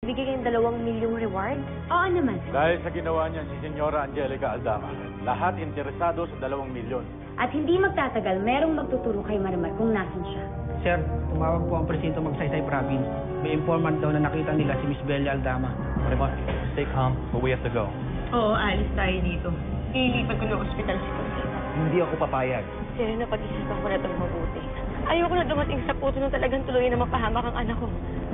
Bigay kayong 2 milyong reward? Oo naman. Dahil sa ginawa niya si Senyora Angelica Aldama, lahat interesado sa 2 milyon. At hindi magtatagal, merong magtuturo kay Marimar kung nasan siya. Sir, tumawag po ang presinto Magsaysay Province. May informant daw na nakita nila si Miss Bella Aldama. Marimar, stay calm, but we have to go. Oo, alis tayo dito. Ililipat ko ng ospital si Cosita. Hindi ako papayag. Sir, napag-isipan ko na itong mabuti. Ayoko na dumating sa puto na talagang tuloy na mapahamak ang anak ko.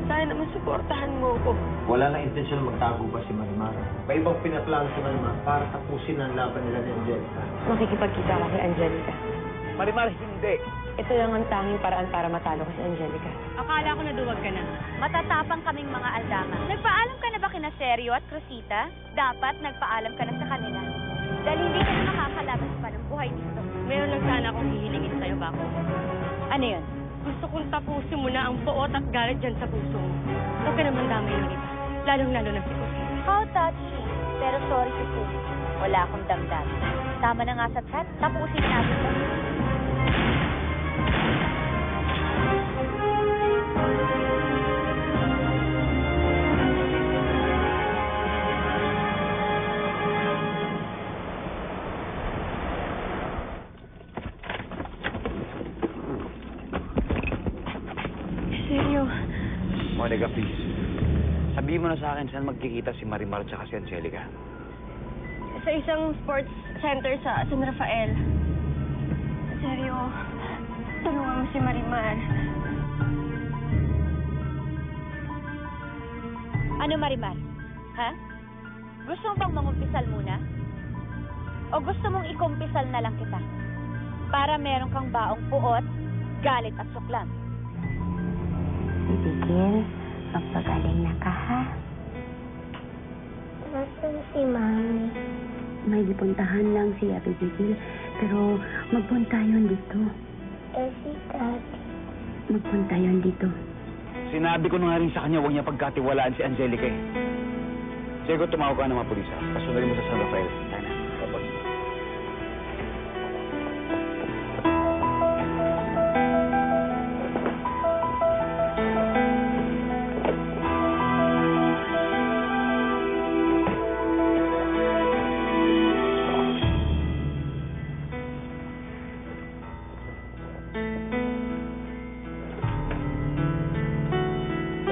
Sana naman suportahan mo ko. Wala na intensyon na magtago pa si Marimar. May ibang pinaplano si Marimar para tapusin ang laban nila ni Angelica. Makikipagkita ka kay Angelica. Marimar, hindi. Ito lang ang tanging paraan para matalo ko si Angelica. Akala ko naduwag ka na. Matatapang kaming mga Aldama. Nagpaalam ka na ba kina Sergio at Crosita? Dapat nagpaalam ka na sa kanila. Dahil hindi ka na makakalaban pa ng buhay nito. Meron lang sana akong hihilingin sa'yo, Bako. Ano yun? Gusto kong tapusin mo na ang puot at galit dyan sa puso mo. Huwag ka naman damay ng iba. Lalong-lalo na si Cosita. How touchy. Pero sorry si Sue. Wala akong damdam. Tama na nga sa chat. Tapusin natin ito. Seryo. Monica, please. Sabihin mo na sa akin saan magkikita si Marimar at si Angelica. Sa isang sports center sa San Rafael. Seryo. Tulungan mo si Marimar. Ano, Marimar? Ha? Gusto mo bang mangumpisal muna? O gusto mong ikumpisal na lang kita? Para meron kang baong puot, galit at suklam. Ibigil, magpagaling na ka, ha? Nasaan si Mami? May dipuntahan lang si Abigil, pero magpunta yun dito. Eh, si Daddy. Magpunta yun dito. Sinabi ko na nga rin sa kanya huwag niya pagkatiwalaan si Angelica eh. Sige, tumawag ka ng mga pulisa. Kasunodin mo sa San Rafael. Tayo na. Tapos.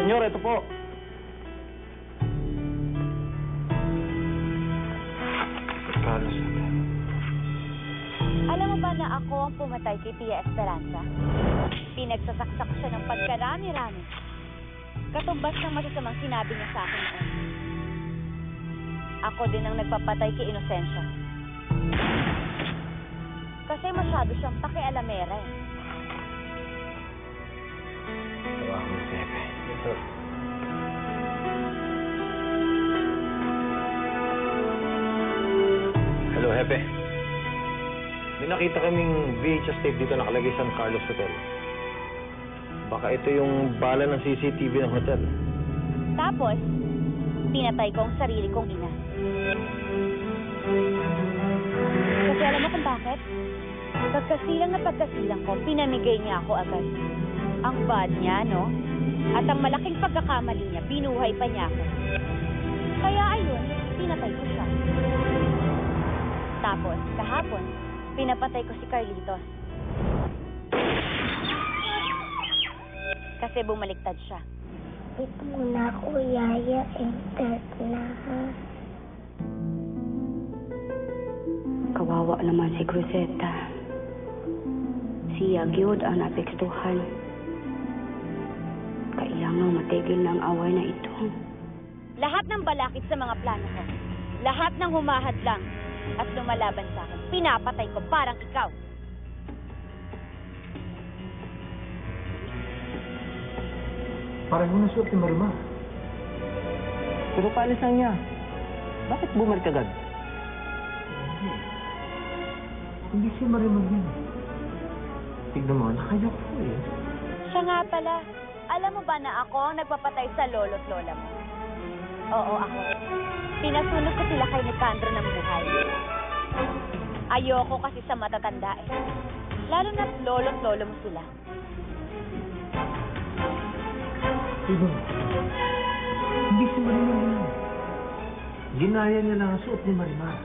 Senyor, ito po. Carlos. Alam mo ba na ako ang pumatay kay Tia Esperanza? Pinagsasaksak siya ng pagkarami-rami. Katumbas ng masasamang sinabi niya sa akin noon. Ako din ang nagpapatay kay Inocencia. Kasi masyado siyang pakialamera eh. Tawagan mo si Hepe. Ito. Hello, Hepe. May nakita kaming VHS tape dito nakalagay sa San Carlos Hotel. Baka ito yung bala ng CCTV ng hotel. Tapos, pinatay ko ang sarili kong ina. Kasi alam mo kung bakit? Pagkasilang ko, pinamigay niya ako agad. Ang bad niya, no? At ang malaking pagkakamali niya, binuhay pa niya ako. Kaya ayun, pinatay ko siya. Tapos, kahapon, pinapatay ko si Carlitos. Kasi bumaliktad siya. Ito muna ako, Yaya. Enter na, ha? Kawawa naman si Cruzeta. Siya gyud ang napekstuhan. Kailangang matigil na ang away na ito. Lahat ng balakid sa mga plano ko, lahat ng humahad lang at lumalaban sa akin, pinapatay ko parang ikaw. Parang mo nasuot ni Marimar. Pero paalis lang niya. Bakit bumalik agad? Hindi si Marimar yan. Tignan mo, nakayok po eh. Siya nga pala, alam mo ba na ako ang nagpapatay sa lolo't lola mo? Oo, ako. Pinasunog ko sila kay Nicandro ng buhay. Ayoko kasi sa matatanda eh. Lalo na't lolo't lolo mo sila. Diba? Hindi Ginaya niya lang ang suot ni Marimar.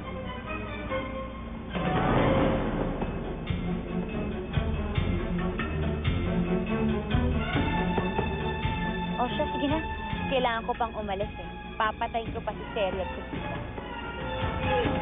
O siya, sige na. Kailangan ko pang umalis eh. Papatay ko pa si Terry at si Tita.